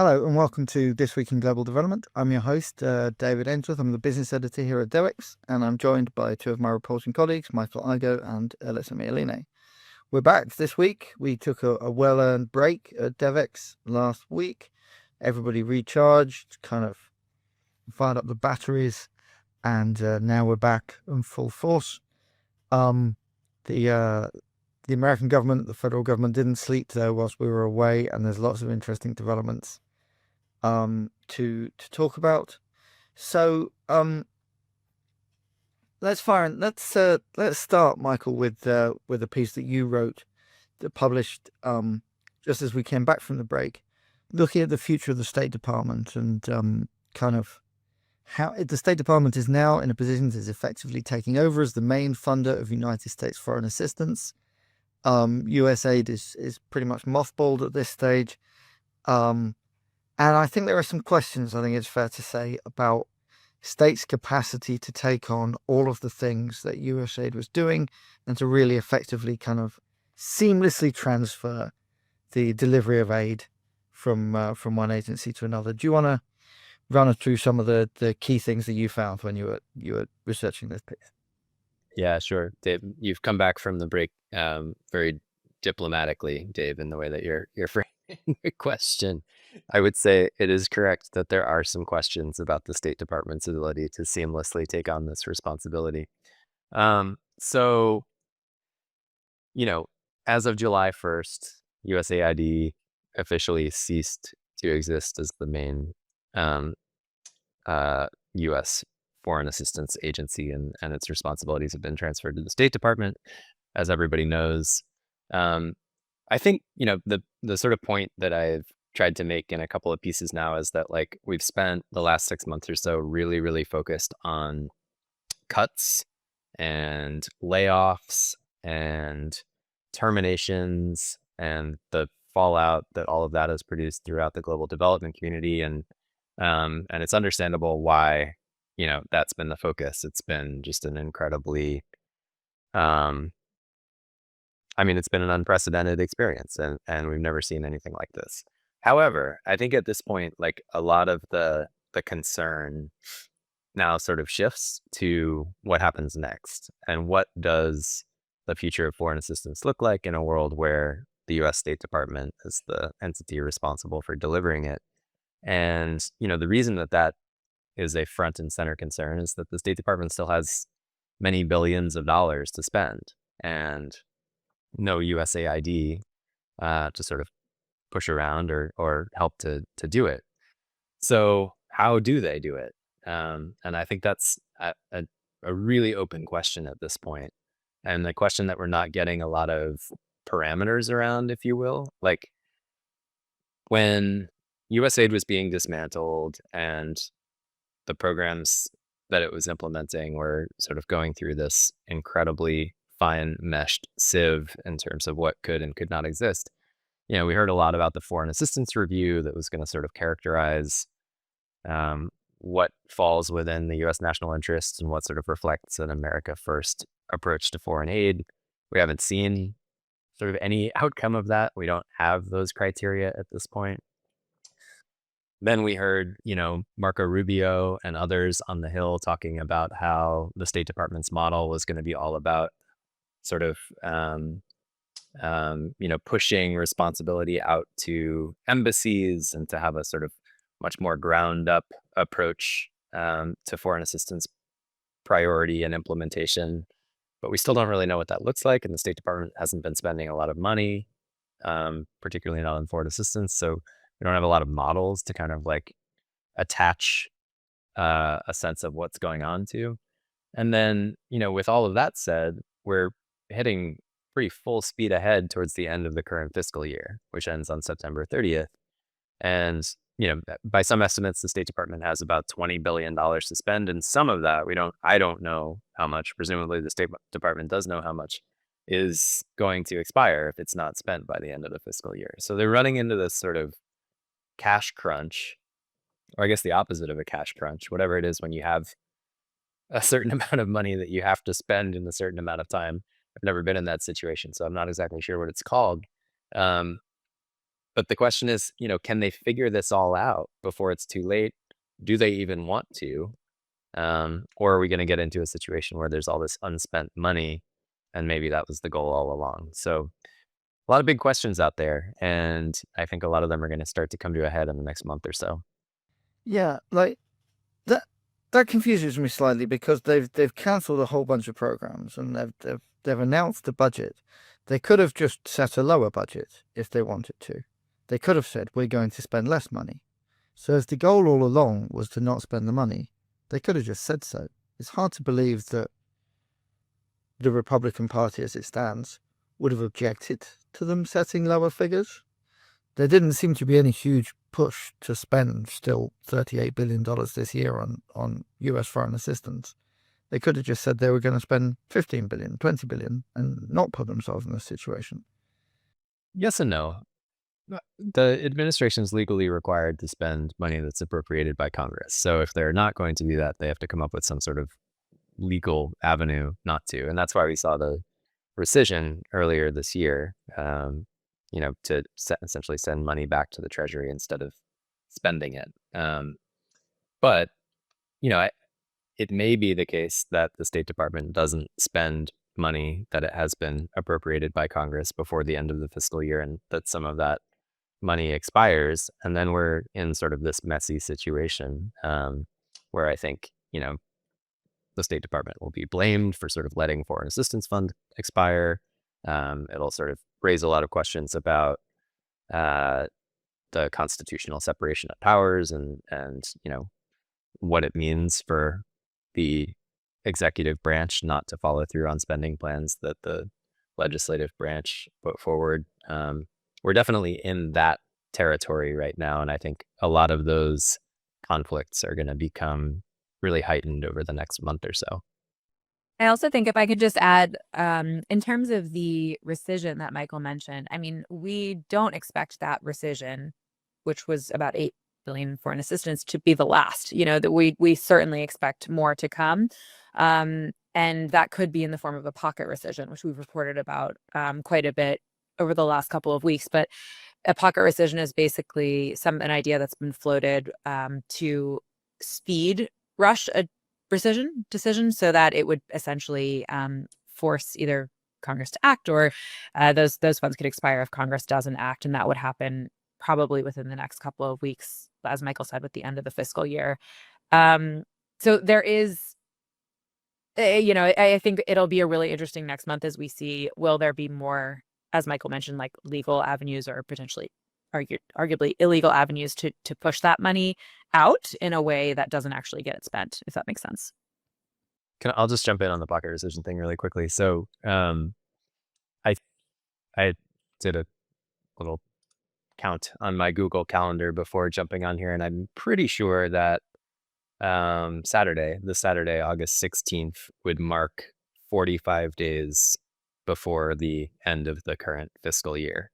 Hello and welcome to This Week in Global Development. I'm your host, David Ainsworth. I'm the business editor here at Devex, and I'm joined by two of my reporting colleagues, Michael Igo and Elisa Mioline. We're back this week. We took a well-earned break at Devex last week. Everybody recharged, kind of fired up the batteries, and now we're back in full force. The American government, the federal government, didn't sleep though whilst we were away, and there's lots of interesting developments to talk about. So let's start, Michael, with a piece that you wrote that published just as we came back from the break, looking at the future of the State Department and kind of how the State Department is now in a position that is effectively taking over as the main funder of United States foreign assistance. USAID is pretty much mothballed at this stage. And I think there are some questions, I think it's fair to say, about states' capacity to take on all of the things that USAID was doing and to really effectively kind of seamlessly transfer the delivery of aid from one agency to another. Do you want to run us through some of the key things that you found when you were researching this piece? Yeah, sure. Dave, you've come back from the break very diplomatically, Dave, in the way that you're framing the question. I would say it is correct that there are some questions about the State Department's ability to seamlessly take on this responsibility. So, as of July 1st, USAID officially ceased to exist as the main U.S. foreign assistance agency, and its responsibilities have been transferred to the State Department, as everybody knows. I think, the sort of point that I've tried to make in a couple of pieces now is that we've spent the last 6 months or so really, really focused on cuts and layoffs and terminations and the fallout that all of that has produced throughout the global development community. And it's understandable why, that's been the focus. It's been just an incredibly, it's been an unprecedented experience, and we've never seen anything like this. However, I think at this point, a lot of the concern now sort of shifts to what happens next, and what does the future of foreign assistance look like in a world where the U.S. State Department is the entity responsible for delivering it. And, the reason that is a front and center concern is that the State Department still has many billions of dollars to spend and no USAID to sort of push around or help to do it. So how do they do it? And I think that's a really open question at this point, and the question that we're not getting a lot of parameters around, if you will. Like when USAID was being dismantled and the programs that it was implementing were sort of going through this incredibly fine meshed sieve in terms of what could and could not exist. We heard a lot about the Foreign Assistance Review that was going to sort of characterize what falls within the U.S. national interest and what sort of reflects an America First approach to foreign aid. We haven't seen sort of any outcome of that. We don't have those criteria at this point. Then we heard, Marco Rubio and others on the Hill talking about how the State Department's model was going to be all about sort of, pushing responsibility out to embassies and to have a sort of much more ground up approach to foreign assistance priority and implementation. But we still don't really know what that looks like. And the State Department hasn't been spending a lot of money, particularly not on foreign assistance. So we don't have a lot of models to kind of attach a sense of what's going on to. And then, with all of that said, we're hitting pretty full speed ahead towards the end of the current fiscal year, which ends on September 30th. And, by some estimates, the State Department has about $20 billion to spend. And some of that, I don't know how much, presumably the State Department does know how much, is going to expire if it's not spent by the end of the fiscal year. So they're running into this sort of cash crunch, or I guess the opposite of a cash crunch, whatever it is when you have a certain amount of money that you have to spend in a certain amount of time. I've never been in that situation, so I'm not exactly sure what it's called. But the question is, can they figure this all out before it's too late? Do they even want to? Or are we going to get into a situation where there's all this unspent money, and maybe that was the goal all along? So a lot of big questions out there, and I think a lot of them are going to start to come to a head in the next month or so. Yeah, like that confuses me slightly because they've cancelled a whole bunch of programs and they've announced the budget. They could have just set a lower budget if they wanted to. They could have said we're going to spend less money. So if the goal all along was to not spend the money, they could have just said so. It's hard to believe that the Republican Party, as it stands, would have objected to them setting lower figures. There didn't seem to be any huge push to spend still $38 billion this year on US foreign assistance. They could have just said they were going to spend 15 billion, 20 billion and not put themselves in this situation. Yes and no. The administration is legally required to spend money that's appropriated by Congress. So if they're not going to do that, they have to come up with some sort of legal avenue not to. And that's why we saw the rescission earlier this year, to essentially send money back to the Treasury instead of spending it. But, it may be the case that the State Department doesn't spend money that it has been appropriated by Congress before the end of the fiscal year, and that some of that money expires. And then we're in sort of this messy situation where I think, the State Department will be blamed for sort of letting foreign assistance fund expire. It'll sort of raise a lot of questions about the constitutional separation of powers and what it means for the executive branch not to follow through on spending plans that the legislative branch put forward. We're definitely in that territory right now, and I think a lot of those conflicts are going to become really heightened over the next month or so. I also think if I could just add, in terms of the rescission that Michael mentioned, I mean, we don't expect that rescission, which was about $8 billion foreign assistance, to be the last. That we certainly expect more to come, and that could be in the form of a pocket rescission, which we've reported about quite a bit over the last couple of weeks. But a pocket rescission is basically an idea that's been floated to speed rush a rescission decision so that it would essentially force either Congress to act or those funds could expire if Congress doesn't act. And that would happen probably within the next couple of weeks, as Michael said, with the end of the fiscal year. So there is, I think it'll be a really interesting next month as we see, will there be more, as Michael mentioned, like legal avenues or potentially arguably illegal avenues to push that money out in a way that doesn't actually get it spent, if that makes sense. I'll just jump in on the pocket rescission thing really quickly. So I did a little count on my Google Calendar before jumping on here, and I'm pretty sure that this Saturday, August 16th, would mark 45 days before the end of the current fiscal year.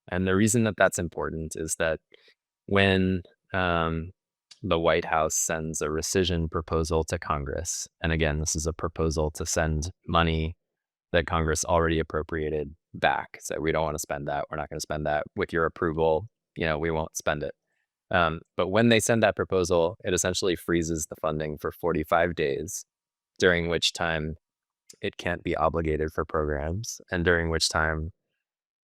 And the reason that that's important is that when the White House sends a rescission proposal to Congress, and again, this is a proposal to send money that Congress already appropriated back. So we don't want to spend that. We're not going to spend that. With your approval, we won't spend it. But when they send that proposal, it essentially freezes the funding for 45 days, during which time it can't be obligated for programs, and during which time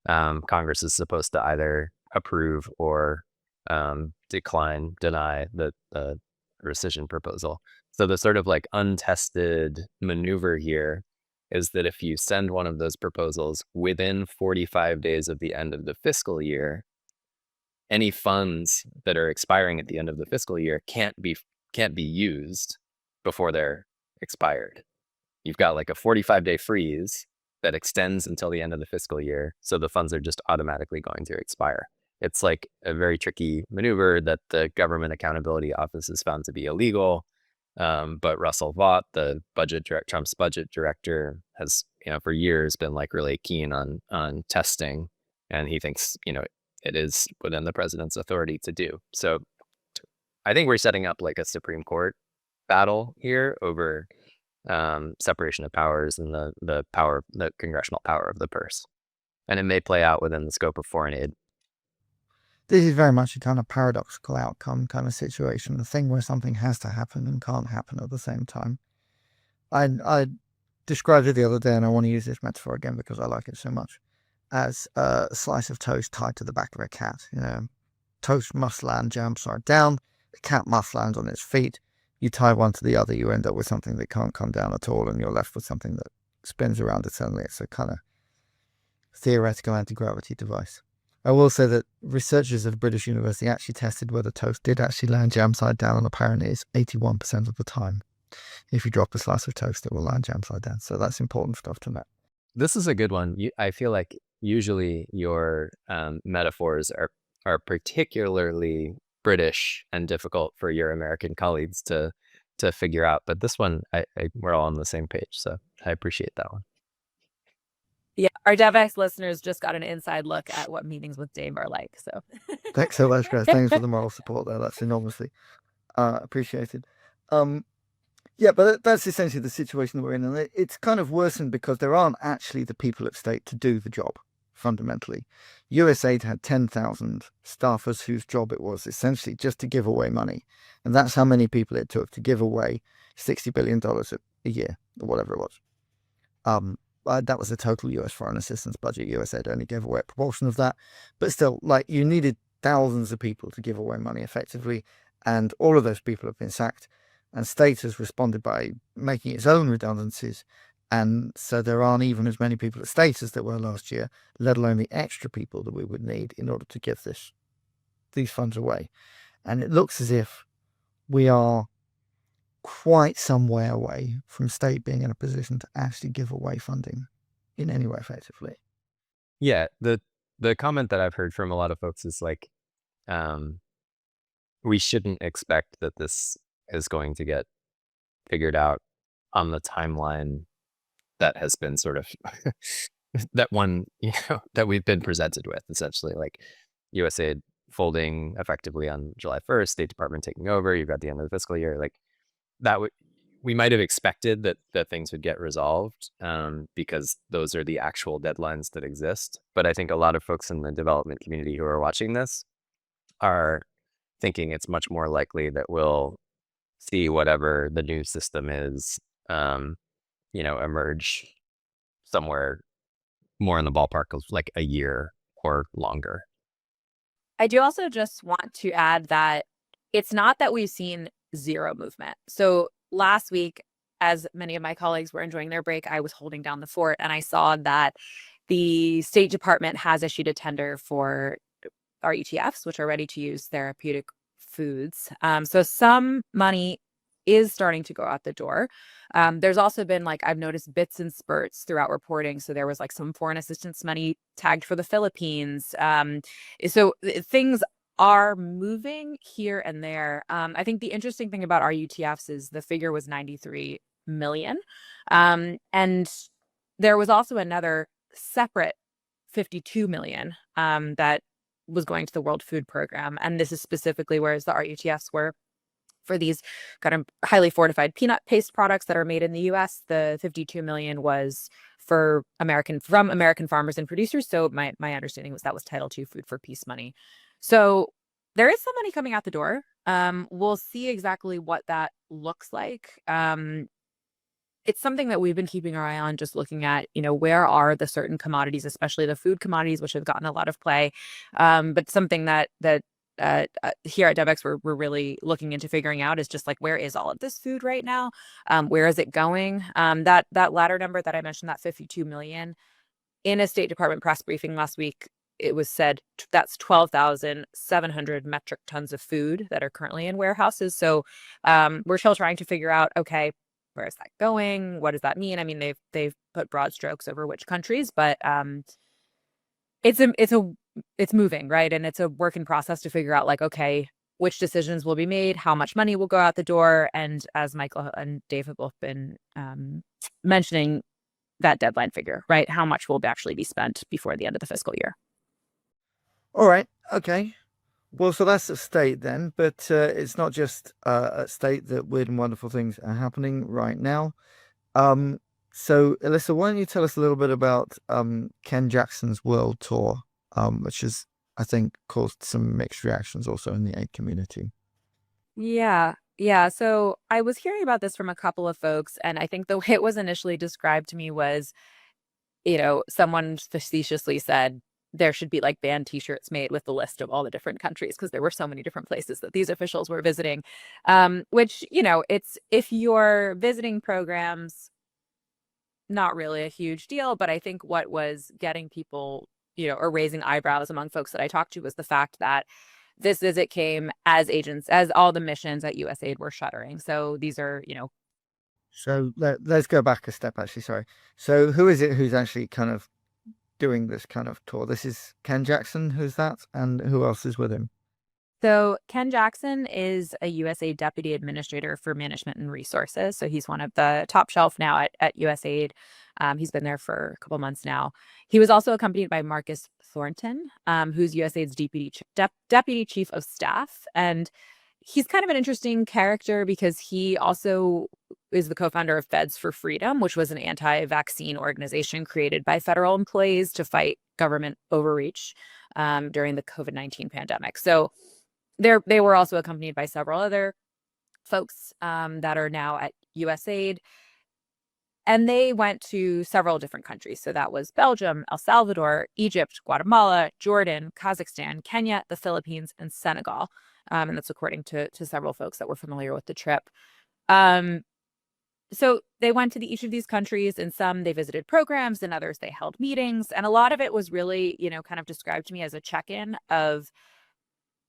Congress is supposed to either approve or deny the rescission proposal. So the sort of like untested maneuver here is that if you send one of those proposals within 45 days of the end of the fiscal year, any funds that are expiring at the end of the fiscal year can't be used before they're expired. You've got like a 45-day freeze that extends until the end of the fiscal year, so the funds are just automatically going to expire. It's like a very tricky maneuver that the Government Accountability Office has found to be illegal. But Russell Vought, Trump's budget director, has for years been like really keen on testing, and he thinks it is within the president's authority to do. So I think we're setting up like a Supreme Court battle here over separation of powers and the congressional power of the purse, and it may play out within the scope of foreign aid. this is very much a kind of paradoxical outcome kind of situation, the thing where something has to happen and can't happen at the same time. I described it the other day, and I want to use this metaphor again because I like it so much, as a slice of toast tied to the back of a cat. Toast must land jam side down, the cat must land on its feet. You tie one to the other, you end up with something that can't come down at all, and you're left with something that spins around eternally. It's a kind of theoretical anti-gravity device. I will say that researchers at a British university actually tested whether toast did actually land jam side down, and apparently it's 81% of the time. If you drop a slice of toast, it will land jam side down. So that's important stuff to know. This is a good one. I feel like usually your metaphors are particularly British and difficult for your American colleagues to figure out. But this one, we're all on the same page. So I appreciate that one. Yeah, our Devex listeners just got an inside look at what meetings with Dave are like. So Thanks so much, guys. Thanks for the moral support there. That's enormously appreciated. Yeah, but that's essentially the situation that we're in. And it's kind of worsened because there aren't actually the people at state to do the job, fundamentally. USAID had 10,000 staffers whose job it was essentially just to give away money. And that's how many people it took to give away $60 billion a year, or whatever it was. That was the total US foreign assistance budget. USAID only gave away a proportion of that. But still, you needed thousands of people to give away money effectively. And all of those people have been sacked. And state has responded by making its own redundancies. And so there aren't even as many people at state as there were last year, let alone the extra people that we would need in order to give these funds away. And it looks as if we are quite some way away from state being in a position to actually give away funding in any way effectively. Yeah, the comment that I've heard from a lot of folks is we shouldn't expect that this is going to get figured out on the timeline that has been sort of that we've been presented with, essentially, USAID folding effectively on July 1st, State Department taking over, you've got the end of the fiscal year, we might have expected that things would get resolved because those are the actual deadlines that exist. But I think a lot of folks in the development community who are watching this are thinking it's much more likely that we'll see whatever the new system is, emerge somewhere more in the ballpark of a year or longer. I do also just want to add that it's not that we've seen zero movement. So last week, as many of my colleagues were enjoying their break, I was holding down the fort, and I saw that the State Department has issued a tender for RETFs, which are ready-to-use therapeutic foods. So some money is starting to go out the door. There's also been I've noticed bits and spurts throughout reporting. So there was some foreign assistance money tagged for the Philippines. So things are moving here and there. I think the interesting thing about RUTFs is the figure was 93 million. And there was also another separate 52 million that was going to the World Food Program. And this is specifically whereas the RUTFs were for these kind of highly fortified peanut paste products that are made in the US. The 52 million was from American farmers and producers. So my understanding was that was Title II Food for Peace money. So there is some money coming out the door. We'll see exactly what that looks like. It's something that we've been keeping our eye on, just looking at, where are the certain commodities, especially the food commodities, which have gotten a lot of play. But something that here at Devex we're really looking into figuring out is just where is all of this food right now? Where is it going? That latter number that I mentioned, that 52 million, in a State Department press briefing last week, it was said that's 12,700 metric tons of food that are currently in warehouses. So we're still trying to figure out, okay, where is that going? What does that mean? I mean, they've put broad strokes over which countries, but it's moving, right? And it's a work in process to figure out okay, which decisions will be made, how much money will go out the door. And as Michael and Dave have both been mentioning, that deadline figure, right? How much will actually be spent before the end of the fiscal year? All right. Okay. Well, so that's at state then, but it's not just at state that weird and wonderful things are happening right now. So, Alyssa, why don't you tell us a little bit about Ken Jackson's world tour, which is I think caused some mixed reactions also in the aid community. Yeah. Yeah. So I was hearing about this from a couple of folks, and I think the way it was initially described to me was, someone facetiously said there should be like band t-shirts made with the list of all the different countries because there were so many different places that these officials were visiting. Which, it's if you're visiting programs, not really a huge deal. But I think what was getting people, or raising eyebrows among folks that I talked to was the fact that this visit came as all the missions at USAID were shuttering. So these are, So let's go back a step, actually. Sorry. So who is it who's actually kind of doing this kind of tour? This is Ken Jackson. Who's that? And who else is with him? So Ken Jackson is a USAID Deputy Administrator for Management and Resources. So he's one of the top shelf now at USAID. He's been there for a couple months now. He was also accompanied by Marcus Thornton, who's USAID's Deputy Chief of Staff. And he's kind of an interesting character because he also is the co-founder of Feds for Freedom, which was an anti-vaccine organization created by federal employees to fight government overreach during the COVID-19 pandemic. So they were also accompanied by several other folks that are now at USAID. And they went to several different countries. So that was Belgium, El Salvador, Egypt, Guatemala, Jordan, Kazakhstan, Kenya, the Philippines, and Senegal. And that's according to several folks that were familiar with the trip. So they went to each of these countries, and some they visited programs, and others they held meetings. And a lot of it was really, kind of described to me as a check-in of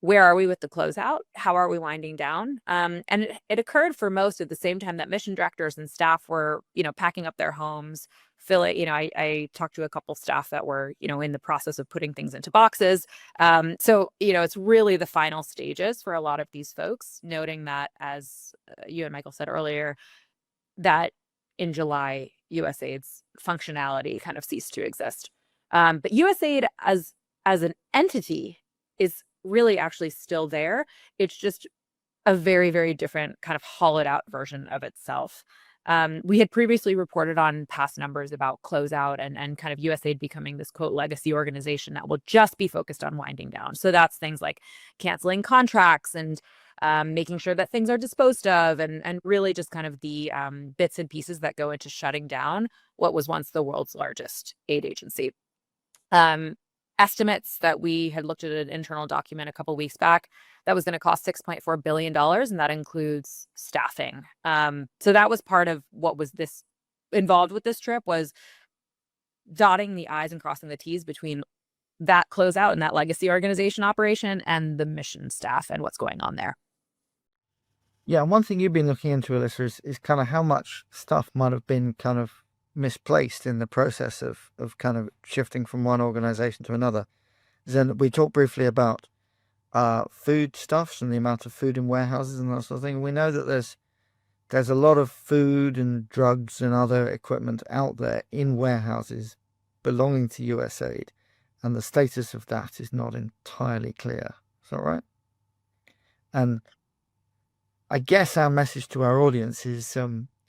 where are we with the closeout? How are we winding down? And it occurred for most at the same time that mission directors and staff were, packing up their homes. I talked to a couple staff that were, in the process of putting things into boxes. So, it's really the final stages for a lot of these folks, noting that, as you and Michael said earlier, that in July, USAID's functionality kind of ceased to exist. But USAID as an entity is really actually still there. It's just a very, very different kind of hollowed out version of itself. We had previously reported on past numbers about closeout and kind of USAID becoming this quote legacy organization that will just be focused on winding down. So that's things like canceling contracts and making sure that things are disposed of and really just kind of the bits and pieces that go into shutting down what was once the world's largest aid agency. Estimates that we had looked at an internal document a couple weeks back that was going to cost $6.4 billion, and that includes staffing. So that was part of what was this involved with this trip, was dotting the I's and crossing the T's between that closeout and that legacy organization operation and the mission staff and what's going on there. Yeah, and one thing you've been looking into, Alyssa, is kind of how much stuff might have been kind of misplaced in the process of kind of shifting from one organization to another. Then we talked briefly about food stuffs and the amount of food in warehouses and that sort of thing. We know that there's a lot of food and drugs and other equipment out there in warehouses belonging to USAID, and the status of that is not entirely clear. Is that right? And I guess our message to our audience is,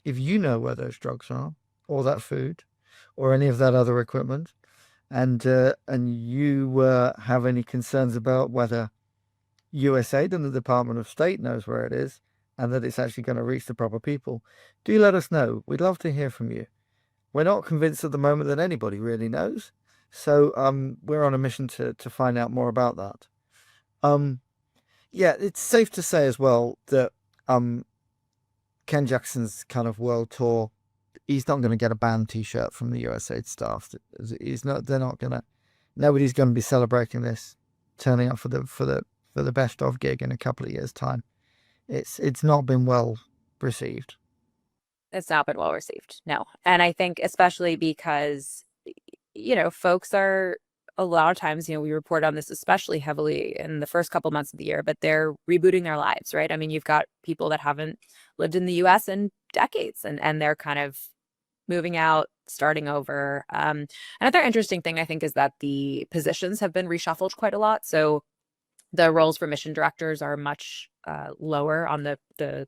if you know where those drugs are, or that food, or any of that other equipment, and you have any concerns about whether USAID and the Department of State knows where it is, and that it's actually going to reach the proper people, do let us know. We'd love to hear from you. We're not convinced at the moment that anybody really knows, so we're on a mission to find out more about that. Yeah, it's safe to say as well that Ken Jackson's kind of world tour, he's not going to get a band T-shirt from the USAID staff. Nobody's going to be celebrating this, turning up for the best of gig in a couple of years' time. It's not been well received. It's not been well received, no. And I think especially because, folks are, a lot of times, we report on this especially heavily in the first couple months of the year, but they're rebooting their lives, right? I mean, you've got people that haven't lived in the US in decades, and they're kind of moving out, starting over. Another interesting thing I think is that the positions have been reshuffled quite a lot. So the roles for mission directors are much lower on the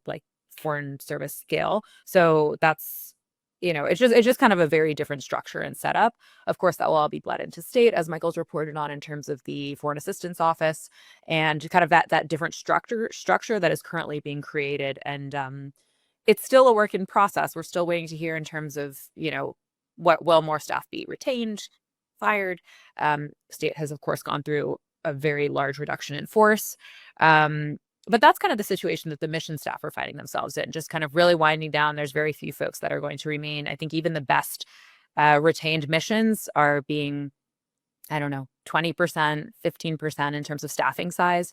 like foreign service scale. So that's it's just kind of a very different structure and setup. Of course, that will all be bled into state, as Michael's reported on in terms of the Foreign Assistance Office, and kind of that different structure that is currently being created. And it's still a work in process. We're still waiting to hear in terms of, what will more staff be retained, fired. State has, of course, gone through a very large reduction in force. But that's kind of the situation that the mission staff are finding themselves in, just kind of really winding down. There's very few folks that are going to remain. I think even the best retained missions are being, I don't know, 20%, 15% in terms of staffing size,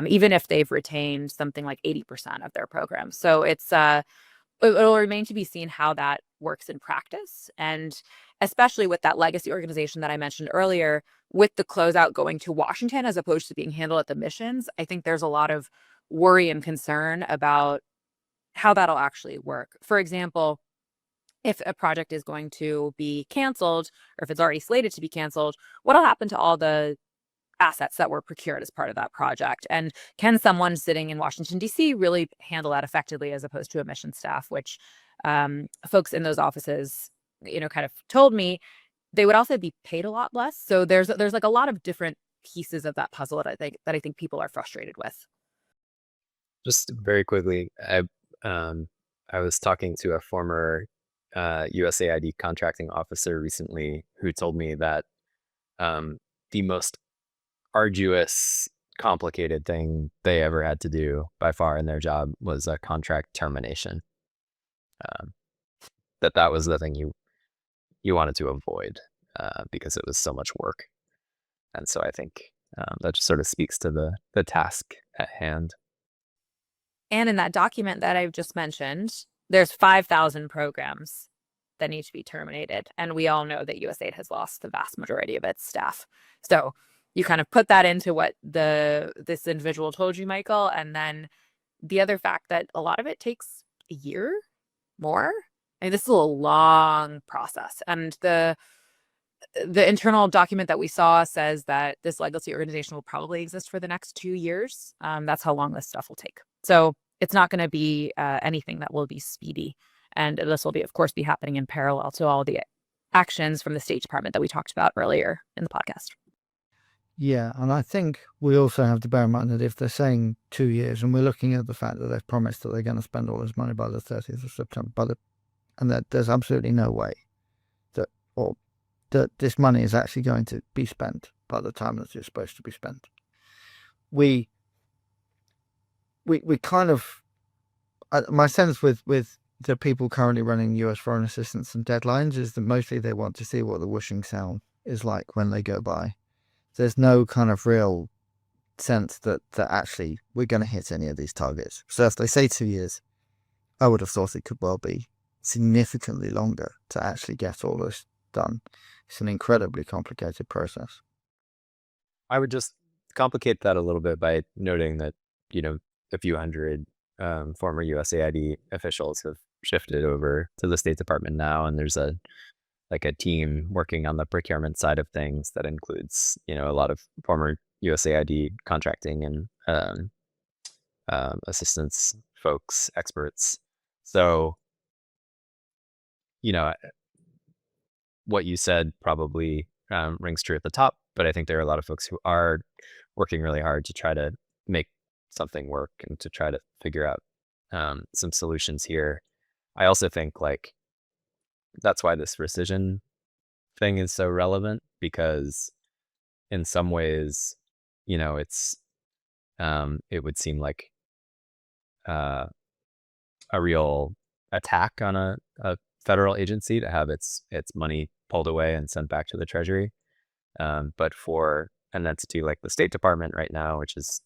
even if they've retained something like 80% of their programs. So it'll remain to be seen how that works in practice. And especially with that legacy organization that I mentioned earlier, with the closeout going to Washington as opposed to being handled at the missions, I think there's a lot of worry and concern about how that'll actually work. For example, if a project is going to be canceled, or if it's already slated to be canceled, what'll happen to all the assets that were procured as part of that project? And can someone sitting in Washington, D.C. really handle that effectively as opposed to a mission staff, which folks in those offices, kind of told me they would also be paid a lot less. So there's like a lot of different pieces of that puzzle that I think people are frustrated with. Just very quickly, I was talking to a former USAID contracting officer recently who told me that the most arduous, complicated thing they ever had to do by far in their job was a contract termination. That was the thing you wanted to avoid because it was so much work. And so I think that just sort of speaks to the task at hand. And in that document that I've just mentioned, there's 5,000 programs that need to be terminated. And we all know that USAID has lost the vast majority of its staff. So you kind of put that into what this individual told you, Michael. And then the other fact that a lot of it takes a year more. I mean, this is a long process. And the internal document that we saw says that this legacy organization will probably exist for the next 2 years. That's how long this stuff will take. So it's not going to be anything that will be speedy. And this will of course, be happening in parallel to all the actions from the State Department that we talked about earlier in the podcast. Yeah, and I think we also have to bear in mind that if they're saying 2 years, and we're looking at the fact that they've promised that they're going to spend all this money by the 30th of September, and that there's absolutely no way that this money is actually going to be spent by the time that it's supposed to be spent. We kind of, my sense with the people currently running US foreign assistance and deadlines is that mostly they want to see what the whooshing sound is like when they go by. There's no kind of real sense that actually we're going to hit any of these targets. So if they say 2 years, I would have thought it could well be significantly longer to actually get all this done. It's an incredibly complicated process. I would just complicate that a little bit by noting that, a few hundred former USAID officials have shifted over to the State Department now, and there's a team working on the procurement side of things that includes, a lot of former USAID contracting and assistance folks, experts. So, what you said probably rings true at the top, but I think there are a lot of folks who are working really hard to try to make something work and to try to figure out some solutions here. I also think that's why this rescission thing is so relevant, because in some ways, it's it would seem like a real attack on a federal agency to have its money pulled away and sent back to the Treasury. But for an entity like the State Department right now, which is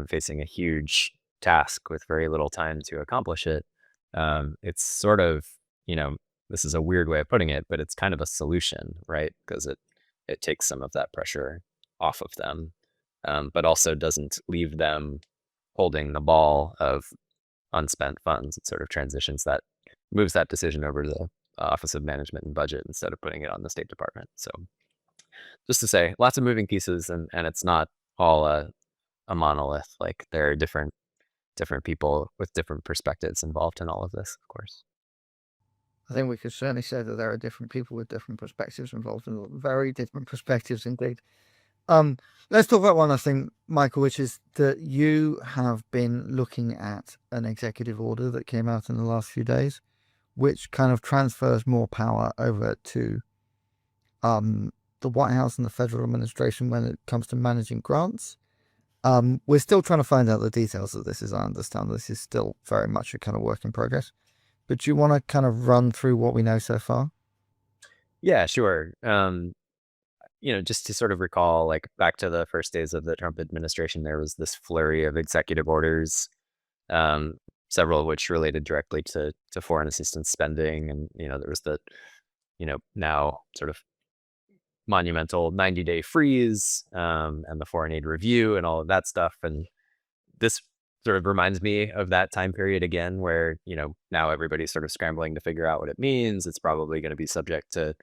facing a huge task with very little time to accomplish it, it's sort of, this is a weird way of putting it, but it's kind of a solution, right? Because it takes some of that pressure off of them, but also doesn't leave them holding the ball of unspent funds. It sort of moves that decision over to the Office of Management and Budget instead of putting it on the State Department. So just to say, lots of moving pieces, and it's not all a monolith. There are different people with different perspectives involved in all of this, of course. I think we could certainly say that there are different people with different perspectives involved, and very different perspectives indeed. Let's talk about one, I think, Michael, which is that you have been looking at an executive order that came out in the last few days, which kind of transfers more power over to the White House and the federal administration when it comes to managing grants. We're still trying to find out the details of this, as I understand. This is still very much a kind of work in progress. But do you want to kind of run through what we know so far? Yeah, sure. Just to sort of recall, like back to the first days of the Trump administration, there was this flurry of executive orders, um, several of which related directly to foreign assistance spending, and there was the now sort of monumental 90-day freeze, and the foreign aid review and all of that stuff. And this sort of reminds me of that time period again, where now everybody's sort of scrambling to figure out what it means. It's probably going to be subject to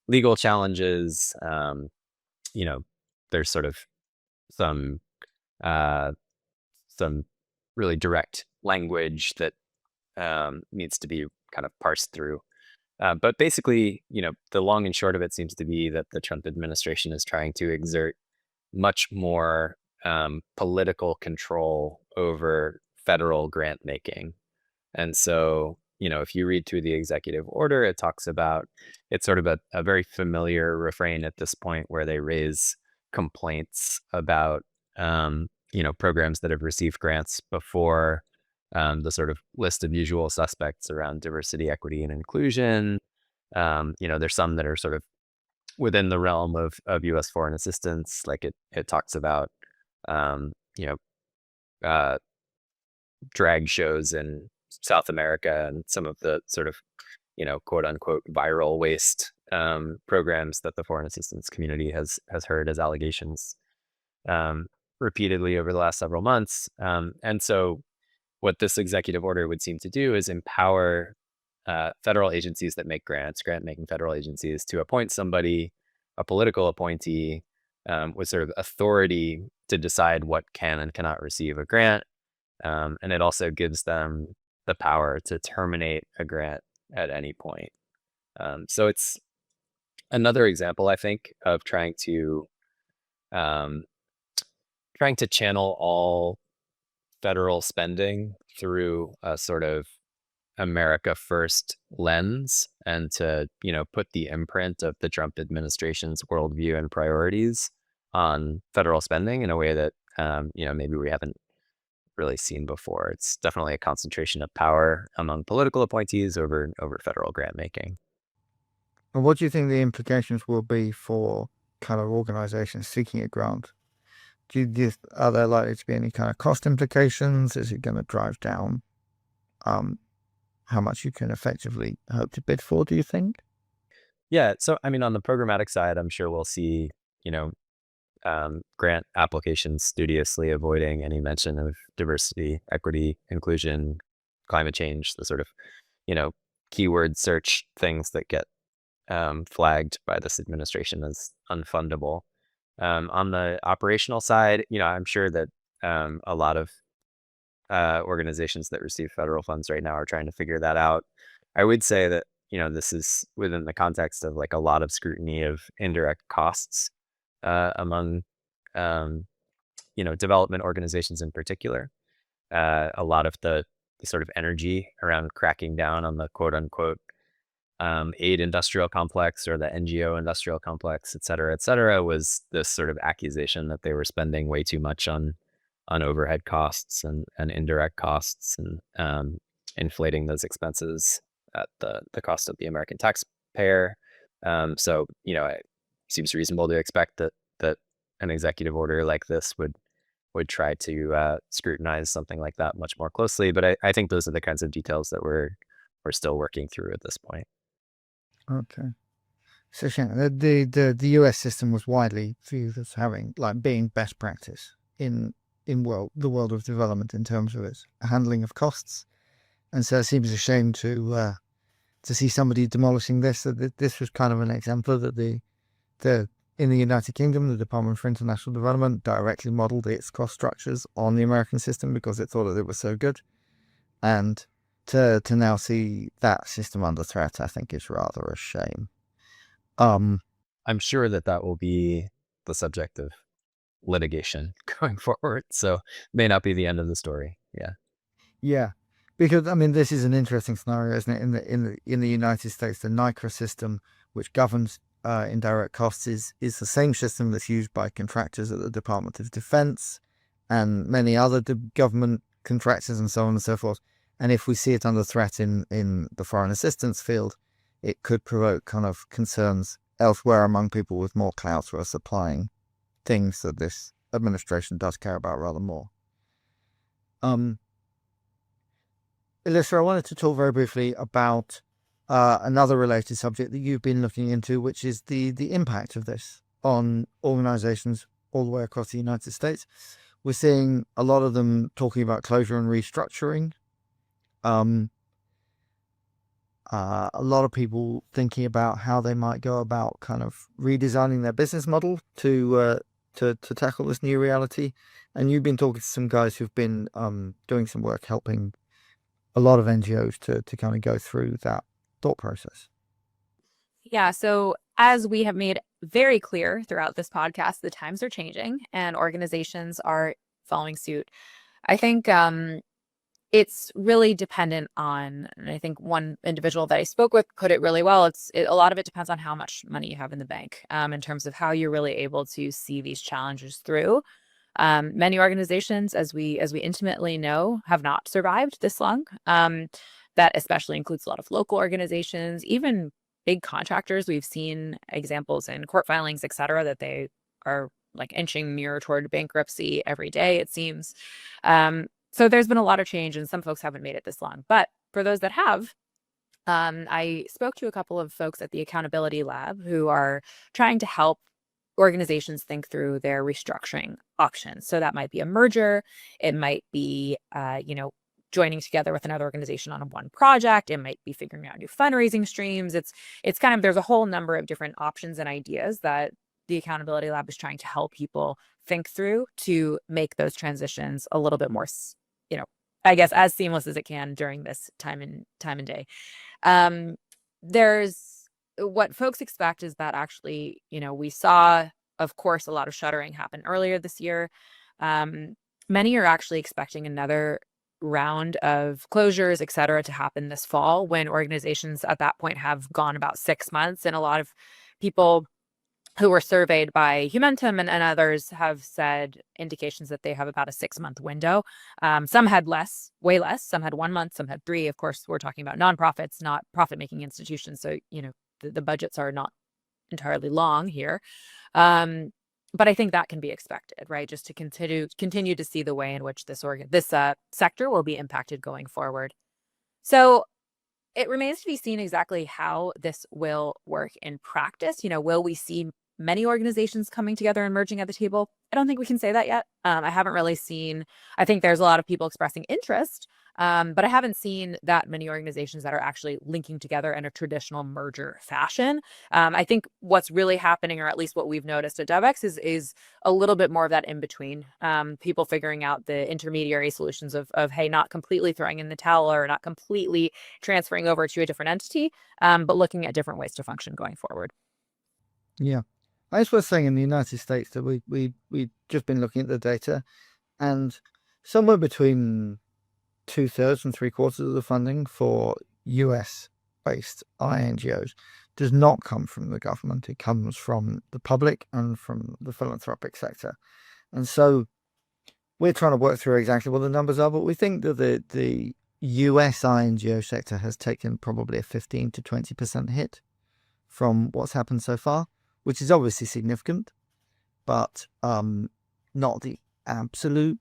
legal challenges. There's sort of some uh, some really direct language that needs to be kind of parsed through. But basically, the long and short of it seems to be that the Trump administration is trying to exert much more political control over federal grant making. And so, if you read through the executive order, it talks about it's sort of a very familiar refrain at this point where they raise complaints about, programs that have received grants before, the sort of list of usual suspects around diversity, equity, and inclusion. There's some that are sort of within the realm of U.S. foreign assistance. Like it talks about, um, you know, uh, drag shows in South America and some of the sort of, quote unquote, viral waste programs that the foreign assistance community has heard as allegations repeatedly over the last several months. And so what this executive order would seem to do is empower federal agencies that make grants, grant-making federal agencies, to appoint somebody, a political appointee, with sort of authority to decide what can and cannot receive a grant. And it also gives them the power to terminate a grant at any point. So it's another example, I think, of um, trying to channel all federal spending through a sort of America First lens, and to put the imprint of the Trump administration's worldview and priorities on federal spending in a way that maybe we haven't really seen before. It's definitely a concentration of power among political appointees over federal grant making. And what do you think the implications will be for kind of organizations seeking a grant? Are there likely to be any kind of cost implications? Is it going to drive down how much you can effectively hope to bid for, do you think? Yeah. So, I mean, on the programmatic side, I'm sure we'll see, grant applications studiously avoiding any mention of diversity, equity, inclusion, climate change, the sort of, keyword search things that get flagged by this administration as unfundable. On the operational side, I'm sure that a lot of organizations that receive federal funds right now are trying to figure that out. I would say that, this is within the context of like a lot of scrutiny of indirect costs among, development organizations in particular. A lot of the sort of energy around cracking down on the quote unquote aid industrial complex or the NGO industrial complex, et cetera, was this sort of accusation that they were spending way too much on overhead costs and indirect costs, and inflating those expenses at the cost of the American taxpayer. So, it seems reasonable to expect that an executive order like this would try to scrutinize something like that much more closely. But I think those are the kinds of details that we're still working through at this point. Okay. So Shannon, the US system was widely viewed as having being best practice in the world of development in terms of its handling of costs, and so it seems a shame to see somebody demolishing this. That this was kind of an example that the in the United Kingdom, the Department for International Development directly modeled its cost structures on the American system because it thought that it was so good, and to now see that system under threat, I think, is rather a shame. Um, I'm sure that will be the subject of litigation going forward. So may not be the end of the story. Yeah. yeah, because I mean, this is an interesting scenario, isn't it? In the United States, the NICRA system, which governs indirect costs, is the same system that's used by contractors at the Department of Defense and many other government contractors and so on and so forth. And if we see it under threat in the foreign assistance field, it could provoke kind of concerns elsewhere among people with more clout who are supplying things that this administration does care about rather more. Alyssa, I wanted to talk very briefly about another related subject that you've been looking into, which is the impact of this on organizations all the way across the United States. We're seeing a lot of them talking about closure and restructuring. A lot of people thinking about how they might go about kind of redesigning their business model to tackle this new reality. And you've been talking to some guys who've been doing some work helping a lot of NGOs to kind of go through that thought process. Yeah. So as we have made very clear throughout this podcast, the times are changing and organizations are following suit. I think it's really dependent on, and I think one individual that I spoke with put it really well. A lot of it depends on how much money you have in the bank in terms of how you're really able to see these challenges through. Many organizations, as we intimately know, have not survived this long. That especially includes a lot of local organizations, even big contractors. We've seen examples in court filings, et cetera, that they are like inching nearer toward bankruptcy every day, it seems. So there's been a lot of change, and some folks haven't made it this long. But for those that have, I spoke to a couple of folks at the Accountability Lab who are trying to help organizations think through their restructuring options. So that might be a merger. It might be, joining together with another organization on one project. It might be figuring out new fundraising streams. It's kind of, there's a whole number of different options and ideas that the Accountability Lab is trying to help people think through to make those transitions a little bit more, I guess, as seamless as it can during this time and day. There's what folks expect is that actually, we saw, of course, a lot of shuttering happen earlier this year. Many are actually expecting another round of closures, et cetera, to happen this fall when organizations at that point have gone about 6 months. And a lot of people who were surveyed by Humentum and others have said indications that they have about a 6-month window. Some had less, way less. Some had 1 month, some had 3. Of course, we're talking about nonprofits, not profit-making institutions. So, the budgets are not entirely long here. But I think that can be expected, right? Just to continue to see the way in which this sector will be impacted going forward. So it remains to be seen exactly how this will work in practice. Will we see many organizations coming together and merging at the table? I don't think we can say that yet. I haven't really seen, I think there's a lot of people expressing interest, but I haven't seen that many organizations that are actually linking together in a traditional merger fashion. I think what's really happening, or at least what we've noticed at Devex, is a little bit more of that in between. People figuring out the intermediary solutions of hey, not completely throwing in the towel or not completely transferring over to a different entity, but looking at different ways to function going forward. Yeah. I was worth saying in the United States that we just been looking at the data, and somewhere between 2/3 and 3/4 of the funding for US-based INGOs does not come from the government. It comes from the public and from the philanthropic sector. And so we're trying to work through exactly what the numbers are, but we think that the US INGO sector has taken probably a 15 to 20% hit from what's happened so far, which is obviously significant, but not the absolute,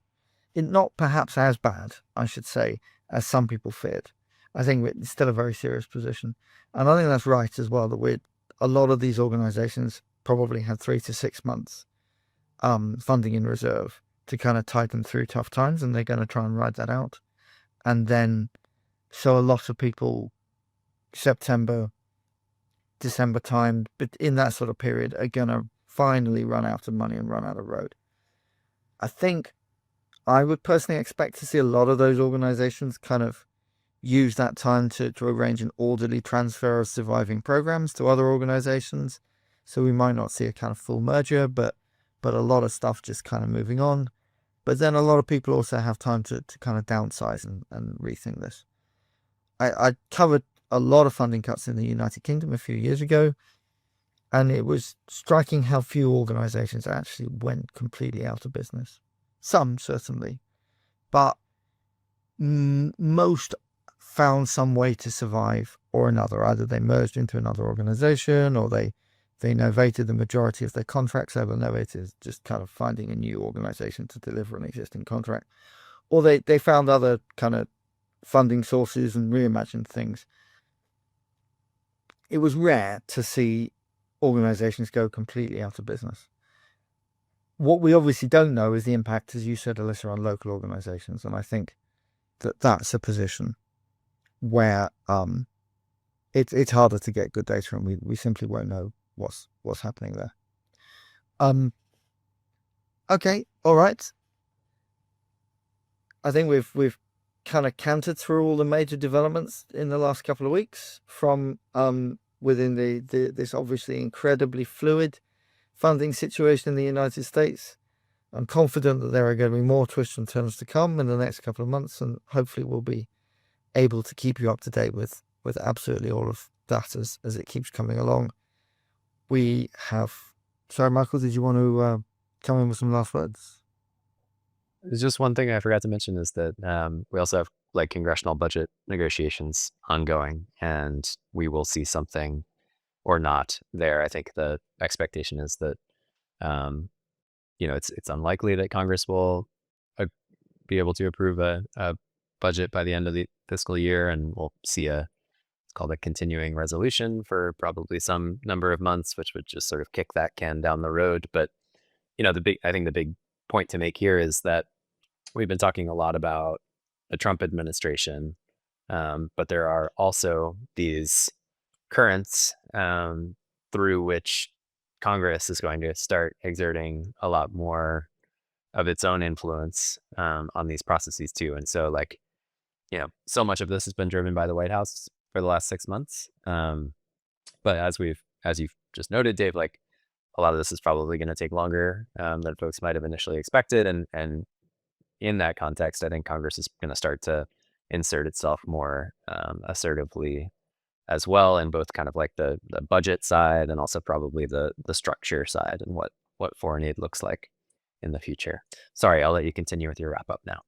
not perhaps as bad, I should say, as some people feared. I think it's still a very serious position. And I think that's right as well, that a lot of these organizations probably had 3 to 6 months funding in reserve to kind of tide them through tough times, and they're going to try and ride that out. And then, so a lot of people, September, December time, but in that sort of period, are going to finally run out of money and run out of road. I think I would personally expect to see a lot of those organizations kind of use that time to arrange an orderly transfer of surviving programs to other organizations. So we might not see a kind of full merger, but a lot of stuff just kind of moving on. But then a lot of people also have time to kind of downsize and rethink this. I covered a lot of funding cuts in the United Kingdom a few years ago, and it was striking how few organizations actually went completely out of business. Some, certainly, but most found some way to survive or another. Either they merged into another organization, or they novated the majority of their contracts. Over novated, just kind of finding a new organization to deliver an existing contract, or they found other kind of funding sources and reimagined things. It was rare to see organizations go completely out of business. What we obviously don't know is the impact, as you said, Alyssa, on local organizations, and I think that's a position where it's harder to get good data, and we simply won't know what's happening there. Okay, all right. I think we've kind of cantered through all the major developments in the last couple of weeks from within this obviously incredibly fluid funding situation in the United States. I'm confident that there are going to be more twists and turns to come in the next couple of months, and hopefully we'll be able to keep you up to date with absolutely all of that as it keeps coming along. We have... Sorry, Michael, did you want to come in with some last words? There's just one thing I forgot to mention is that we also have like congressional budget negotiations ongoing, and we will see something or not there. I think the expectation is that it's unlikely that Congress will be able to approve a budget by the end of the fiscal year, and we'll see it's called a continuing resolution for probably some number of months, which would just sort of kick that can down the road. But I think the big point to make here is that we've been talking a lot about the Trump administration, but there are also these currents through which Congress is going to start exerting a lot more of its own influence on these processes too. And so so much of this has been driven by the White House for the last 6 months. But as you've just noted, Dave, like a lot of this is probably going to take longer than folks might have initially expected. And in that context, I think Congress is going to start to insert itself more assertively as well, in both kind of like the budget side and also probably the structure side and what foreign aid looks like in the future. Sorry, I'll let you continue with your wrap up now.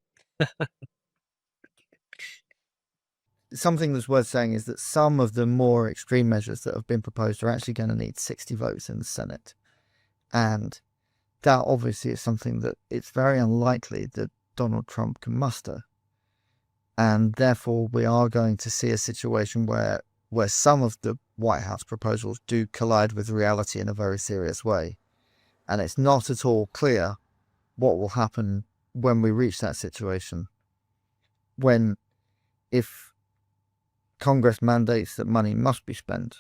Something that's worth saying is that some of the more extreme measures that have been proposed are actually going to need 60 votes in the Senate. And that obviously is something that it's very unlikely that Donald Trump can muster. And therefore, we are going to see a situation where some of the White House proposals do collide with reality in a very serious way. And it's not at all clear what will happen when we reach that situation. If Congress mandates that money must be spent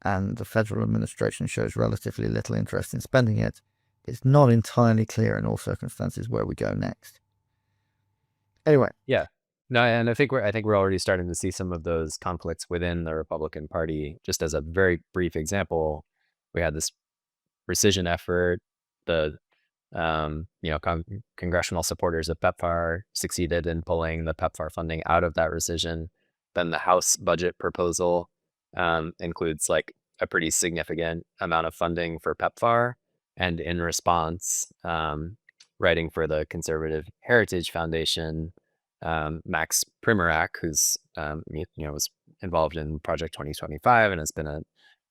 and the federal administration shows relatively little interest in spending it, it's not entirely clear in all circumstances where we go next. Anyway. Yeah. No, and I think we're already starting to see some of those conflicts within the Republican Party. Just as a very brief example, we had this rescission effort. The congressional supporters of PEPFAR succeeded in pulling the PEPFAR funding out of that rescission. Then the House budget proposal includes like a pretty significant amount of funding for PEPFAR, and in response, writing for the Conservative Heritage Foundation, Max Primorak, who's was involved in Project 2025 and has been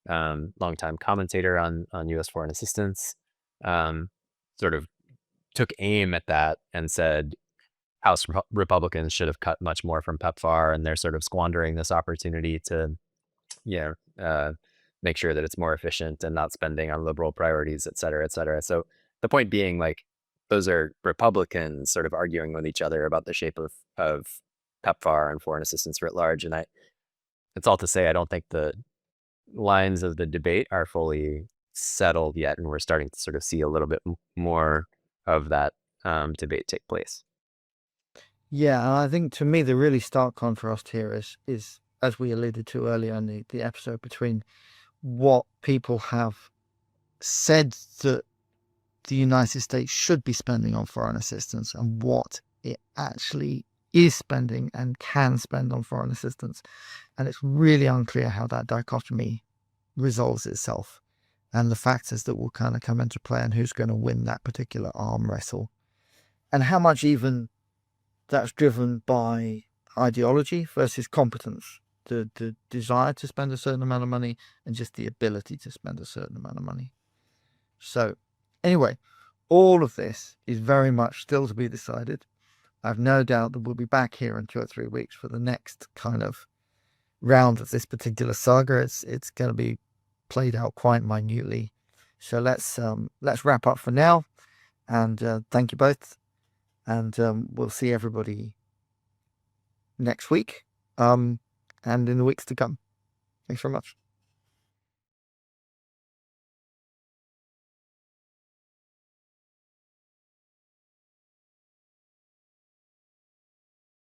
a longtime commentator on U.S. foreign assistance, sort of took aim at that and said House Republicans should have cut much more from PEPFAR, and they're sort of squandering this opportunity to make sure that it's more efficient and not spending on liberal priorities, et cetera, et cetera. So the point being, like, those are Republicans sort of arguing with each other about the shape of PEPFAR and foreign assistance writ large. And it's all to say, I don't think the lines of the debate are fully settled yet, and we're starting to sort of see a little bit more of that debate take place. Yeah, and I think to me the really stark contrast here is as we alluded to earlier in the episode, between what people have said that the United States should be spending on foreign assistance and what it actually is spending and can spend on foreign assistance. And it's really unclear how that dichotomy resolves itself and the factors that will kind of come into play and who's going to win that particular arm wrestle. And how much even that's driven by ideology versus competence, the desire to spend a certain amount of money and just the ability to spend a certain amount of money. So anyway, all of this is very much still to be decided. I've no doubt that we'll be back here in 2 or 3 weeks for the next kind of round of this particular saga. It's going to be played out quite minutely. So let's wrap up for now, and thank you both, and we'll see everybody next week, and in the weeks to come. Thanks very much.